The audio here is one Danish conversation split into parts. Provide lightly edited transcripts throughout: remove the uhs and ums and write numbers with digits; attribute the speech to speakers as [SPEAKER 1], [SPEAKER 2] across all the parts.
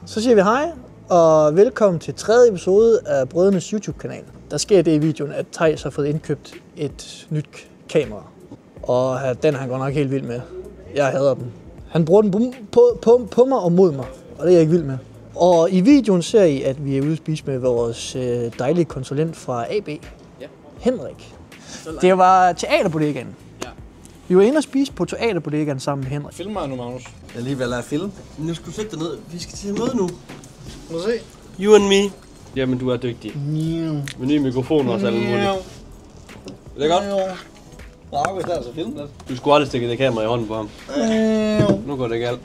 [SPEAKER 1] Så siger vi hej, og velkommen til 3. episode af Brødrenes YouTube-kanal. Der sker det i videoen, at Theis har fået indkøbt et nyt kamera. Og den er han godt nok helt vild med. Jeg hader den. Han bruger den på mig og mod mig, og det er jeg ikke vild med. Og i videoen ser I, at vi er ude at spise med vores dejlige konsulent fra AB, ja. Henrik. Det var Teaterbodegaen. Ja. Vi var inde og spise på Teaterbodegaen sammen med Henrik.
[SPEAKER 2] Film mig nu, Magnus.
[SPEAKER 3] Jeg lige ved at lade film.
[SPEAKER 2] Nu skal du sætte dig ned. Vi skal til møde nu.
[SPEAKER 3] Må du se?
[SPEAKER 2] You and me. Jamen, du er dygtig. Med nye mikrofoner og sådan noget. Er det godt?
[SPEAKER 3] Markus, der er så film lidt.
[SPEAKER 2] Du skulle aldrig stikke det kamera i hånden på ham. Nu går det galt.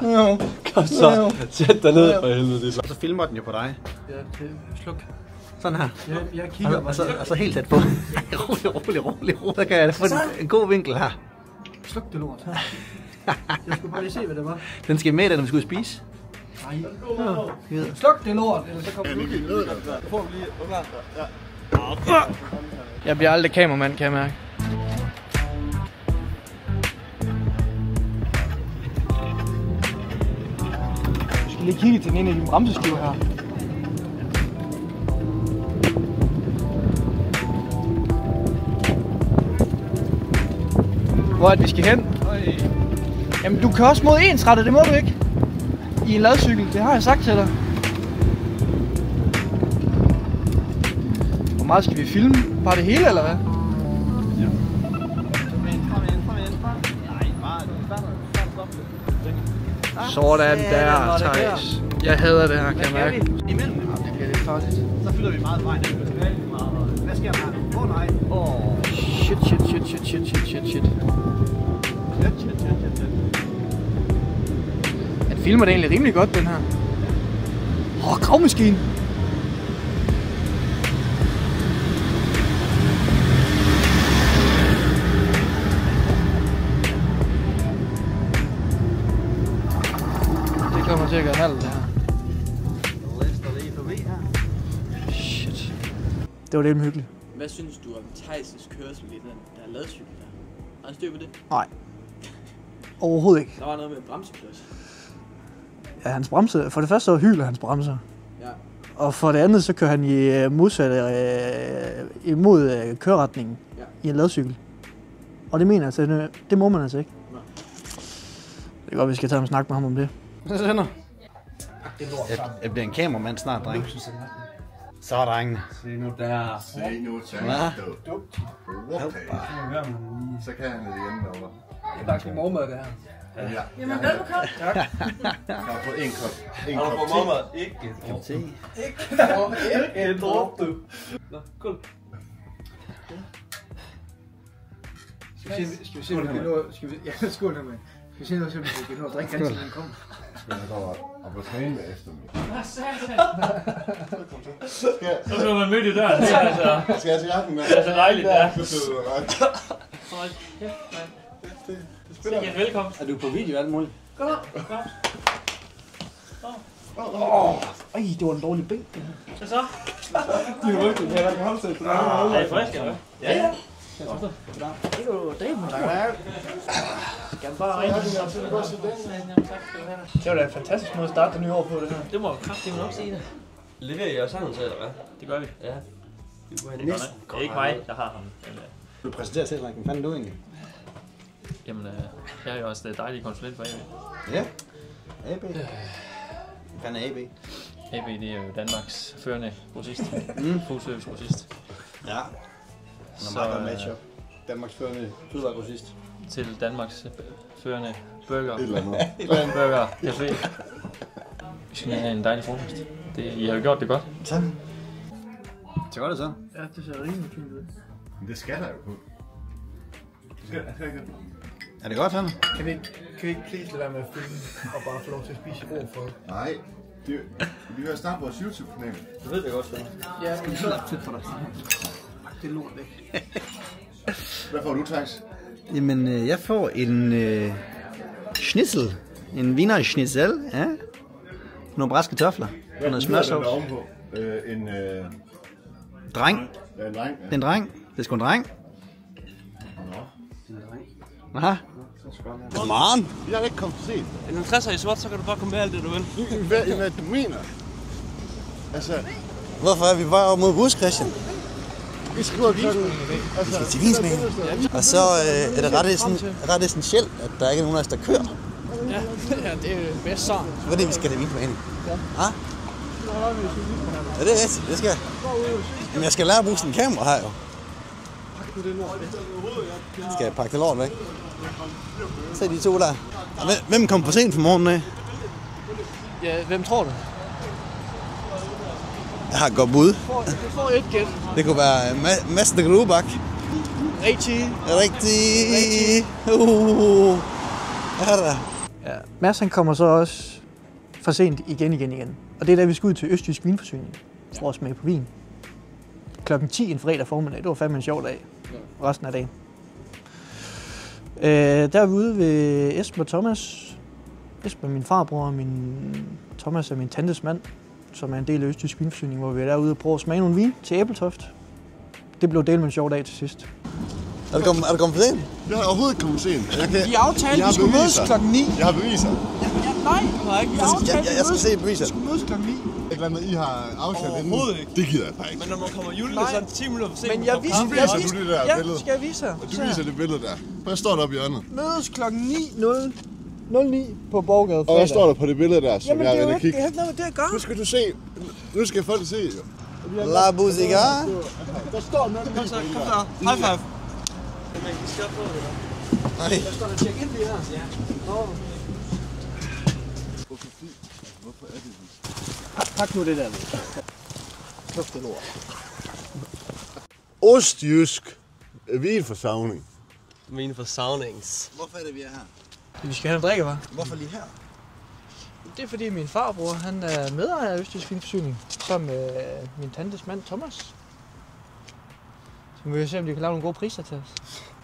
[SPEAKER 2] Kom så, sæt dig ned for helvede.
[SPEAKER 3] Så filmer den jo på dig.
[SPEAKER 1] Ja, sluk.
[SPEAKER 3] Sådan her.
[SPEAKER 1] Jeg kigger
[SPEAKER 3] og så helt tæt på. rolig. Så kan jeg få en god vinkel her.
[SPEAKER 1] Sluk det lort. Jeg skulle bare lige se, hvad det var.
[SPEAKER 3] Den skal med, når vi skulle spise.
[SPEAKER 1] Nej. Sluk det lort, eller så kommer du ud. Jeg bliver aldrig kameramand, kan jeg mærke. Jeg skal lige kigge til den ene af de bremseskiver her. Hvor er det, vi skal hen? Jamen, du kan også mod ensrettet, det må du ikke. I en ladcykel, det har jeg sagt til dig. Hvor meget skal vi filme? Bare det hele, eller hvad? Ja. Sådan der, Theis. Jeg hader det her, kan jeg mærke.
[SPEAKER 3] Imellem dem.
[SPEAKER 1] Det bliver lidt farligt.
[SPEAKER 3] Så fylder vi meget vejen. Hvad sker der? Åh nej.
[SPEAKER 1] Shit. Han filmer det egentlig rimelig godt, den her. Gravmaskine. Det kommer til at gøre halvt, det her. Shit. Det var lidt hyggeligt.
[SPEAKER 4] Hvad synes du om Theis' kørsel i den der ladcykel der? Har han styr på det?
[SPEAKER 1] Nej. Overhovedet ikke.
[SPEAKER 4] Der var noget med bremseklods.
[SPEAKER 1] Ja, hans bremse. For det første så hyler hans bremser.
[SPEAKER 4] Ja.
[SPEAKER 1] Og for det andet så kører han i modsatte imod køreretningen, ja. I en ladcykel. Og det mener altså, det må man altså ikke. Nej. Det er godt, vi skal tage en snak med ham om det.
[SPEAKER 3] Hvad så hænder? Jeg bliver en kameramand snart, dreng. Så er drengene.
[SPEAKER 2] Se nu der.
[SPEAKER 5] Se nu til. Så kan han det igen derovre.
[SPEAKER 1] Det er bare ikke mormad, det her.
[SPEAKER 5] Ja.
[SPEAKER 6] Jamen, velbekomme.
[SPEAKER 5] Tak. Jeg har fået en kop.
[SPEAKER 2] Har du fået mormad? Ikke en drop, du. Nå, cool.
[SPEAKER 1] Skal vi se, om vi kan nå... Ja, skål her med. Skal vi se noget, så vi kan nå at drikke ganske, når den kommer.
[SPEAKER 5] Skal jeg gå og på træne med eftermiddag?
[SPEAKER 6] Hvad satan?
[SPEAKER 7] Så blev man mødt i døren. Det er altså...
[SPEAKER 5] Skal jeg til jagten med?
[SPEAKER 7] Det er så dejligt, ja.
[SPEAKER 5] Så sidder du ret.
[SPEAKER 7] Hold kæft, mand. Sikke en velkommen.
[SPEAKER 3] Er du på video alt muligt?
[SPEAKER 7] Kom.
[SPEAKER 1] Det var en dårlig ben.
[SPEAKER 7] Hvad så?
[SPEAKER 1] De er rygtet, jeg kan holde sig.
[SPEAKER 7] Er I friske, eller hvad? Ja.
[SPEAKER 1] Det er jo damen. Skal bare ringe. Det var da en fantastisk måde at starte det nye år på, det her.
[SPEAKER 7] Det må kraftigt nok sige det.
[SPEAKER 2] Leverer I også sammen til, eller hvad?
[SPEAKER 7] Det gør vi.
[SPEAKER 2] Ja.
[SPEAKER 7] Det er ikke mig, der har ham.
[SPEAKER 3] Du præsenterer selv, hvad fanden du egentlig?
[SPEAKER 7] Jamen, jeg er jo også dejlig konsulent for AB.
[SPEAKER 3] Ja. AB. Hvad er AB?
[SPEAKER 7] AB, det er jo Danmarks førende grossist. Fuldservice grossist.
[SPEAKER 3] Ja. Så meget godt match up. Danmarks førende fødevaregrossist.
[SPEAKER 7] Til Danmarks førende burger.
[SPEAKER 5] Et eller andet.
[SPEAKER 7] Burger café. Vi skal have en dejlig frokost. I har jo gjort det godt.
[SPEAKER 3] Tak. Så godt det så.
[SPEAKER 1] Ja, det ser rimelig fint ud.
[SPEAKER 5] Men det skal der jo på.
[SPEAKER 3] Er det godt, Hanne?
[SPEAKER 1] Kan vi ikke please lade være med at filme og bare få lov til at spise ro for?
[SPEAKER 5] Nej. Vi vil starte vores YouTube-kanal.
[SPEAKER 2] Du ved det godt, så.
[SPEAKER 1] Ja, skal vi så fedt for dig. Det er lort væk.
[SPEAKER 5] Hvad får du, Theis?
[SPEAKER 3] Jamen, jeg får en schnitzel. En wiener schnitzel, ja. Nogle braske kartofler. Og noget smørsovs.
[SPEAKER 5] En
[SPEAKER 3] dreng.
[SPEAKER 5] Ja, en dreng.
[SPEAKER 3] Det er en dreng. Det er sgu en dreng.
[SPEAKER 5] Nå.
[SPEAKER 3] Aha. Come on.
[SPEAKER 5] Jeg er ikke kommet for sent.
[SPEAKER 2] En 50'er i sort, så kan du bare komme med alt det, du vil.
[SPEAKER 5] Hvad du mener? Altså,
[SPEAKER 3] Hvorfor er vi bare over mod bus, Christian?
[SPEAKER 5] vi skriver klokken.
[SPEAKER 3] Vi skal til Vinsmagene. Og så er det ret essentielt, at der ikke er nogen af os, der kører.
[SPEAKER 1] Ja, det er bedst så.
[SPEAKER 3] Fordi vi skal til Vinsmagene. Ja. Ja, det er rigtigt. Det skal jeg. Men jeg skal lære at bruge sådan en kamera her, jo. Skal jeg pakke det lort væk? Se de to der. Hvem kom for sent for morgenen af?
[SPEAKER 1] Ja, hvem tror du?
[SPEAKER 3] Jeg har et godt bud.
[SPEAKER 1] Du får et gæt.
[SPEAKER 3] Det kunne være Mads de Grubak.
[SPEAKER 1] Rigtig.
[SPEAKER 3] Ja, der.
[SPEAKER 1] Ja, Mads han kommer så også for sent igen. Og det er da vi skal ud til Østjysk Vinforsyning for at smage på vin. Klokken 10 en fredag formiddag. Det var fandme en sjov dag. Resten af dagen. Der er vi ude ved Esben og Thomas. Esben er min farbror, og Thomas er min tantes mand, som er en del af Østjysk Vinforsyning, hvor vi er derude og prøve at smage nogle vin til Æbletoft. Det blev delt med en sjov dag til sidst.
[SPEAKER 3] Er du kommet for sent?
[SPEAKER 5] Jeg har overhovedet ikke kommet sent.
[SPEAKER 1] Vi aftalte, vi skulle mødes klokken 9.
[SPEAKER 5] Jeg har beviser.
[SPEAKER 1] Nej, vi aftalte,
[SPEAKER 3] Jeg skal se beviser.
[SPEAKER 1] vi skulle mødes klokken 9.
[SPEAKER 5] Et eller andet, I har aftalt inden.
[SPEAKER 2] Overhovedet ikke.
[SPEAKER 5] Det gider jeg bare ikke.
[SPEAKER 2] Men når man kommer julende, så er det 10 minutter for sent.
[SPEAKER 1] Men jeg viser
[SPEAKER 5] du det der billede?
[SPEAKER 1] Ja, skal jeg vise her?
[SPEAKER 5] Du viser det billede der. Hvad står der oppe i hjørnet?
[SPEAKER 1] Mødes klokken 9.09 på Borgade
[SPEAKER 5] Og
[SPEAKER 1] fredag.
[SPEAKER 5] hvad står der på det billede der, som
[SPEAKER 1] Jamen,
[SPEAKER 5] jeg
[SPEAKER 1] det er
[SPEAKER 5] er
[SPEAKER 1] jo
[SPEAKER 5] ved at
[SPEAKER 1] ikke, det
[SPEAKER 5] kigge?
[SPEAKER 1] har ikke noget med det at gøre.
[SPEAKER 5] Nu skal du se. Nu skal folk se, jo.
[SPEAKER 3] La Musica.
[SPEAKER 5] Der står noget.
[SPEAKER 2] Kom så. High five. Men vi skal på det der.
[SPEAKER 3] Nej.
[SPEAKER 1] Der står der check ind lige her. Ja.
[SPEAKER 5] Hvorfor er det sådan?
[SPEAKER 1] Pak nu det der. Luft det lort.
[SPEAKER 5] Ostjysk vinforsamling.
[SPEAKER 2] Vin for saunings.
[SPEAKER 3] Hvorfor er det, vi er her?
[SPEAKER 1] Vi skal have en drikkevarer.
[SPEAKER 3] Hvorfor lige her?
[SPEAKER 1] Det er fordi min farbror, han er medejer af Østjysk Vinforsyning, sammen med min tantes mand Thomas. Så vi vil se, om de kan lave nogle gode priser til os.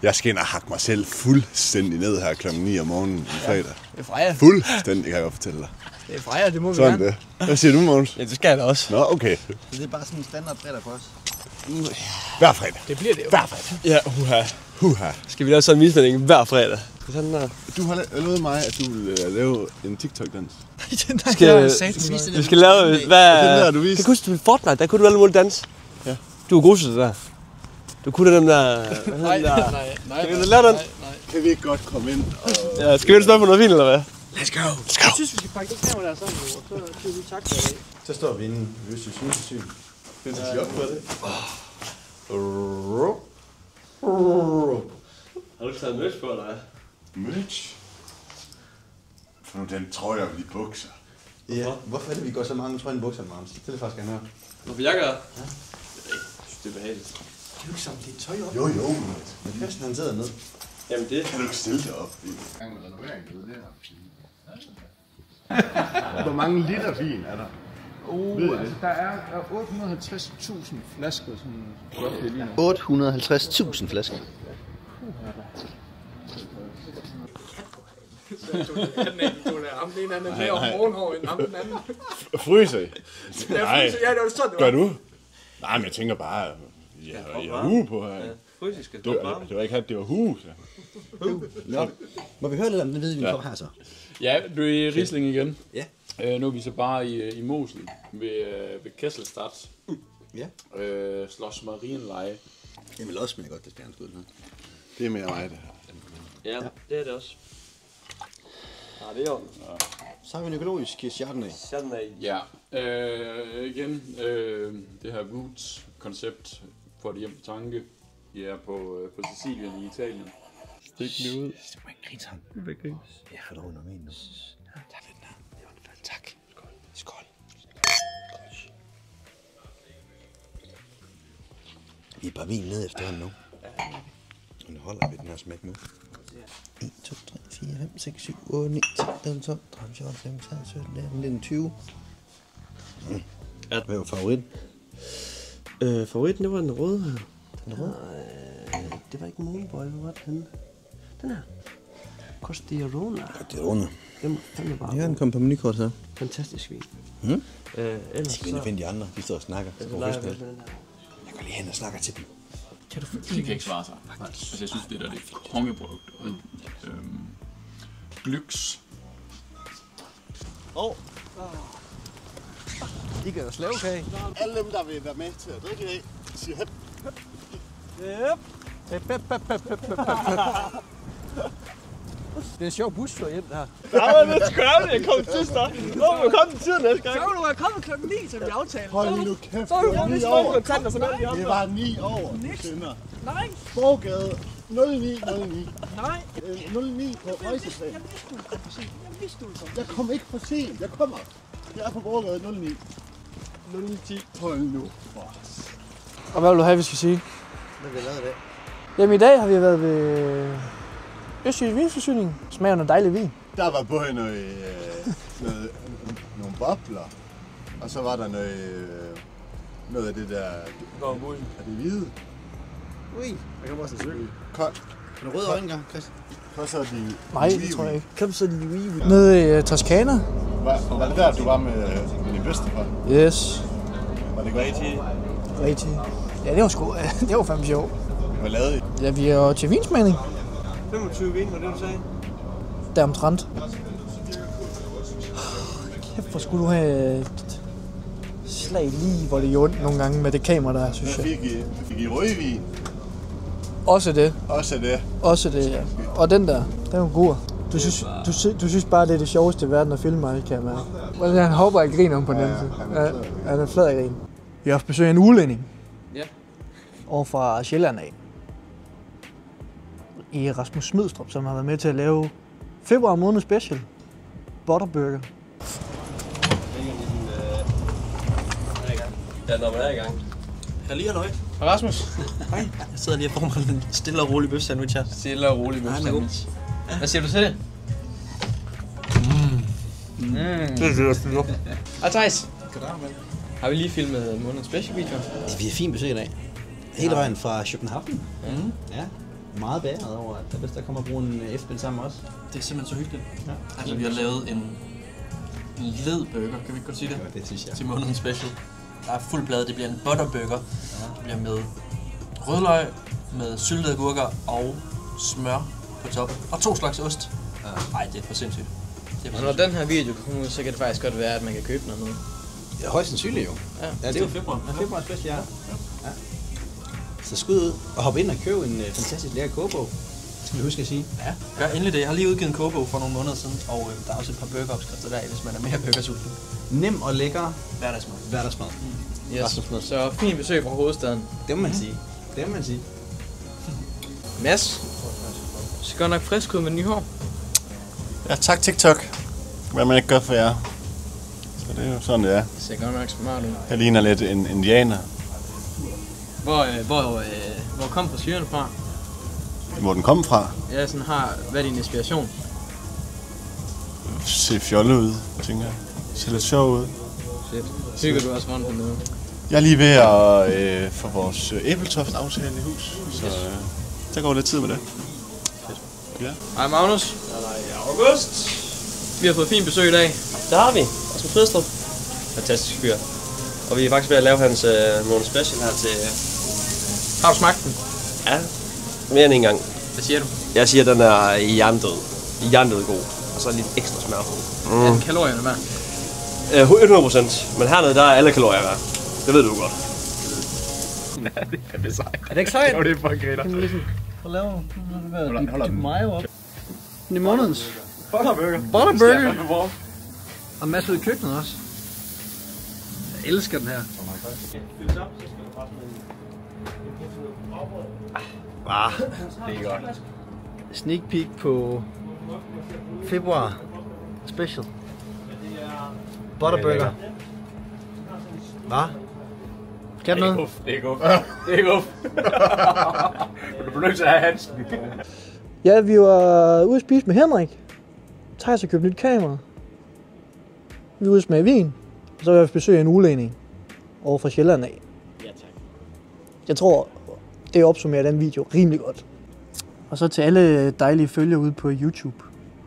[SPEAKER 5] Jeg skal ind og hakke mig selv fuldstændig ned her klokken 9 om morgenen i fredag.
[SPEAKER 1] Det er Freja.
[SPEAKER 5] Fuldstændig, kan jeg godt fortælle dig.
[SPEAKER 1] Det er Freja, det må vi
[SPEAKER 5] Sådan
[SPEAKER 1] gerne.
[SPEAKER 5] det. Hvad siger du, Måns?
[SPEAKER 2] Ja, det skal jeg da også.
[SPEAKER 5] Nå, okay.
[SPEAKER 3] Det er bare sådan en standard fredag for os.
[SPEAKER 5] Hver fredag.
[SPEAKER 1] Det bliver det jo.
[SPEAKER 5] Hver fredag.
[SPEAKER 2] Ja,
[SPEAKER 5] Huha.
[SPEAKER 2] Skal vi lave sådan en visning hver fredag? Sådan der.
[SPEAKER 5] Du har lovet mig, at du vil lave en TikTok-dans.
[SPEAKER 2] Vi skal lave, hvad...
[SPEAKER 5] Den der, du viste.
[SPEAKER 2] Kan du huske, Fortnite, der kunne du alle mulige dans.
[SPEAKER 5] Ja.
[SPEAKER 2] Du er god til det der. Du kunne den der...
[SPEAKER 1] Nej.
[SPEAKER 2] Kan vi lave den?
[SPEAKER 5] Kan vi ikke godt komme ind og...
[SPEAKER 2] Ja, skal vi ellers på noget vin, eller hvad?
[SPEAKER 5] Let's go.
[SPEAKER 1] Jeg synes, vi skal pakke det kamera der sammen, og så siger vi tak for i dag.
[SPEAKER 3] Så står vi inde i Østjysk Vinforsyning.
[SPEAKER 5] Det er godt på det.
[SPEAKER 2] Har du ikke taget møs på, eller hvad?
[SPEAKER 5] Merch. For nu den trøje og de bukser.
[SPEAKER 3] Ja, hvorfor er det, vi går så mange trøjen bukser, Marms? Det er faktisk gerne høre.
[SPEAKER 2] Hvorfor jeg gør? Ja. Det er behageligt.
[SPEAKER 3] Kan du ikke samle dit tøj op?
[SPEAKER 5] Jo.
[SPEAKER 3] Men Christian, han sidder ned.
[SPEAKER 2] Jamen det...
[SPEAKER 5] Kan du ikke stille dig op? Hvor mange liter vin er der?
[SPEAKER 6] Altså, der er 850.000 flasker, sådan godt
[SPEAKER 3] 850.000 flasker.
[SPEAKER 1] Den anden er mere morgenhår end den anden.
[SPEAKER 5] Fryser I? Nej,
[SPEAKER 1] Ja, det var sådan, det
[SPEAKER 5] gør du? Nej, men jeg tænker bare, jeg har hue på her.
[SPEAKER 2] Ja, fysisk.
[SPEAKER 5] Det var ikke det var hue, så.
[SPEAKER 3] Nå, må vi høre lidt om den hvide vin kommer her så?
[SPEAKER 6] Ja, du er i Riesling igen.
[SPEAKER 3] Ja.
[SPEAKER 6] Nu er vi så bare i Mosel ved Kesselstadt.
[SPEAKER 3] Ja.
[SPEAKER 6] Schloss Marienleje.
[SPEAKER 3] Jeg vil også smage godt, det stjerneskud her.
[SPEAKER 5] Det er mere mig, det her.
[SPEAKER 2] Ja, det er det også. Ja, det er jo.
[SPEAKER 3] Så har vi en økologisk Chardonnay.
[SPEAKER 2] Sådan er
[SPEAKER 6] Ja. Igen, det her Roots-koncept får det hjem på tanke. Vi er på Sicilien i Italien. Stik det ud.
[SPEAKER 3] Det må ikke grine sammen. Jeg har dog noget med nu. Tak lidt nær. Det var en tak. Skål. Vi er bare vin ned efterhånden nu. Nu holder vi den her smæk nu. 1, 2, 3, 4, 5, 6, 7, 8, 9, 10, 11, 12, 13, 14, 15, 16, 17, 18, 19, 20. Hvad var favoritten?
[SPEAKER 2] Favoritten, det var den røde her.
[SPEAKER 3] Den røde?
[SPEAKER 2] Det var ikke Moonboy, hvor var det henne? Den her. Costiarona.
[SPEAKER 3] Det er runde.
[SPEAKER 2] Den er bare
[SPEAKER 3] Ja, den kom på menukort her.
[SPEAKER 2] fantastisk vin.
[SPEAKER 3] Mm.
[SPEAKER 2] Ellers
[SPEAKER 3] Skal vi ind og finde de andre? De står og snakker. Så går
[SPEAKER 2] leger
[SPEAKER 3] vi
[SPEAKER 2] vi
[SPEAKER 3] med.
[SPEAKER 2] med den her.
[SPEAKER 3] Jeg går lige hen og snakker til dem.
[SPEAKER 1] Kan du få
[SPEAKER 6] Det kan ikke svare sig, faktisk. Altså, jeg synes, det der det er et kongeprodukt. Glyks.
[SPEAKER 1] I kan jo slavekage.
[SPEAKER 5] Alle dem, der vil være med til at drikke i dag, siger hep.
[SPEAKER 1] Det er en sjov bustur hjem, der her.
[SPEAKER 2] Ja, men det skal jeg komme til dig. Nå, vi kommer til tiden næste gang.
[SPEAKER 1] Så vil du være kommet klokken 9, som vi aftalte.
[SPEAKER 5] Hold nu kæft,
[SPEAKER 1] Så er du
[SPEAKER 5] det var 9
[SPEAKER 1] kommet
[SPEAKER 5] over.
[SPEAKER 2] kontanter som alle de andre.
[SPEAKER 5] Det var 9 over, sønder.
[SPEAKER 1] Nej,
[SPEAKER 5] Borgade 0909.
[SPEAKER 1] nej.
[SPEAKER 5] 09 på Rejsesag.
[SPEAKER 1] Jeg vidste, du kom for sent. Jeg vidste, du kom.
[SPEAKER 5] Jeg kom ikke for sent, jeg kommer. Jeg er på Borgade 09. 0910. Hold nu.
[SPEAKER 1] Og hvad vil du have, vi skal sige?
[SPEAKER 3] Hvad vil vi lavet i dag?
[SPEAKER 1] Jamen i dag har vi været ved Østjysk Vinforsyning. Smager noget dejlig vin.
[SPEAKER 5] Der var både nogle bobler, og så var der noget af det der... Er det hvide?
[SPEAKER 3] Ui, der kommer også en cykel.
[SPEAKER 5] Koldt.
[SPEAKER 3] Er du rød øjne engang, Chris?
[SPEAKER 5] Og så er de...
[SPEAKER 1] Nej, det tror jeg ikke. Kom så de wee. Nede i Toskana.
[SPEAKER 5] Var det der, du var med din bedstefar?
[SPEAKER 1] Yes.
[SPEAKER 5] Var det godt?
[SPEAKER 1] Rigtig. Ja, det var sgu... det var fandme sjovt.
[SPEAKER 5] Hvad lavede I?
[SPEAKER 1] Ja, vi er jo til vinsmagning.
[SPEAKER 2] 25 vin, var det du sagde?
[SPEAKER 1] Der omtrent. Kæft, hvor skulle du have et slag lige, hvor det gjorde ondt nogle gange med det kamera der, synes jeg.
[SPEAKER 5] Fik I rødvin?
[SPEAKER 1] Også det.
[SPEAKER 5] Også det.
[SPEAKER 1] Også det, ja. Og den der, den var god. Du synes bare, det er det sjoveste i verden at filme mig, kan jeg mærke. Hvordan han hopper og griner om på den anden side. Ja, han er flad af grin. Vi har haft besøg af en ugelænding.
[SPEAKER 4] Ja.
[SPEAKER 1] Over fra Sjælland af. I Rasmus Smidstrup, som har været med til at lave februar måned special. Butterburger.
[SPEAKER 2] Ja, når man er i gang.
[SPEAKER 4] Jeg lige halløj.
[SPEAKER 7] Rasmus.
[SPEAKER 4] Hej. Jeg sidder lige og får mig en stille og rolig bøf-sandwich her.
[SPEAKER 7] Stille og rolig bøf-sandwich. Hvad siger du til det?
[SPEAKER 1] Det er det,
[SPEAKER 7] Og Thijs. Har vi lige filmet månedens special video?
[SPEAKER 3] Vi har fint besøg i dag. Hele vejen fra København. Ja. Meget bæret over, at hvis der kommer at bruge en efterspil sammen også.
[SPEAKER 4] Det er simpelthen så hyggeligt.
[SPEAKER 3] Ja.
[SPEAKER 4] Altså, vi har lavet en ledburger, kan vi ikke godt sige det?
[SPEAKER 3] Ja, det synes jeg.
[SPEAKER 4] Til månedens special. Der er fuld blad, det bliver en butterburger. Det bliver med rødløg, med syltede agurker og smør på toppen. Og 2 slags ost. Nej, det er for sindssygt. Det er for
[SPEAKER 7] Og når
[SPEAKER 4] sindssygt.
[SPEAKER 7] den her video kommer ud, så kan det faktisk godt være, at man kan købe noget nu.
[SPEAKER 3] Ja, højst sandsynligt jo.
[SPEAKER 7] Ja.
[SPEAKER 3] Ja, det er jo februar. Ja, februar special, ja. Så skud ud og hop ind og køb en fantastisk lækker kogebog. Skal vi huske at sige.
[SPEAKER 4] Ja, gør endelig det. Jeg har lige udgivet en kogebog for nogle måneder siden, og der er også et par burgeropskrifter der, hvis man er mere burgersulten.
[SPEAKER 3] Nem og lækker
[SPEAKER 4] Hverdagsmad.
[SPEAKER 3] hverdagsmad.
[SPEAKER 7] Yes. Så fint besøg fra hovedstaden.
[SPEAKER 3] Det må man sige. Det må man sige.
[SPEAKER 7] Mads. Du ser godt nok frisk ud med nye hår.
[SPEAKER 5] Ja, tak TikTok. Hvad man ikke gør for jer. Så det er jo sådan, det er.
[SPEAKER 7] Det ser godt nok smart ud.
[SPEAKER 5] Jeg ligner lidt en indianer.
[SPEAKER 7] Hvor kom frisyrerne fra?
[SPEAKER 5] Hvor den kom fra.
[SPEAKER 7] Jeg sådan hvad er din inspiration?
[SPEAKER 5] Se fjollet ud, tænker jeg. Se lidt sjov ud.
[SPEAKER 7] Shit. Hygger du også rundt hernede?
[SPEAKER 5] Jeg er lige ved at få vores æbletoft-aftale i hus. Så der går lidt tid med det. Ja.
[SPEAKER 7] Hej Magnus.
[SPEAKER 2] August!
[SPEAKER 7] Vi har fået fint besøg i dag.
[SPEAKER 2] Der har vi. Rasmus Smidstrup. Fantastisk fyr. Og vi er faktisk ved at lave hans måneds special her til...
[SPEAKER 7] Har du smagt den?
[SPEAKER 2] Ja, mere end en gang.
[SPEAKER 7] Hvad siger du?
[SPEAKER 2] Jeg siger, at den er jerndød. Jerndød god. Og så lidt ekstra smør på.
[SPEAKER 7] Er den kalorierne med?
[SPEAKER 2] 100%. Men hernede, der er alle kalorier værd. Det ved du godt.
[SPEAKER 1] Er det ikke sejt?
[SPEAKER 2] Jo, det er fucking griner.
[SPEAKER 1] Hvad laver du? Nu har det været mig op. Den i månedens.
[SPEAKER 2] Butterburger.
[SPEAKER 1] Butterburger. Og masser ud i køkkenet også. Jeg elsker den her.
[SPEAKER 2] Det er godt.
[SPEAKER 1] Sneak peek på februar special. Butterburger. Hvad? Kan du noget?
[SPEAKER 2] Det er guf. Det er guf. Du bliver nødt til at have Hansen.
[SPEAKER 1] Ja, vi var ude at spise med Henrik. Thijs har købt nyt kamera. Vi var ude at smage vin. Og så har vi besøg af en ugelænding over fra Sjælland af.
[SPEAKER 4] Ja, tak.
[SPEAKER 1] Jeg tror, det opsummerer den video rimelig godt. Og så til alle dejlige følgere ude på YouTube.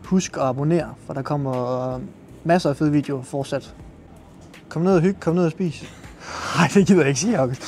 [SPEAKER 1] Husk at abonnere, for der kommer masser af fede videoer fortsat. Kom ned og hygge, kom ned og spis. Nej, det gider jeg ikke sige, August.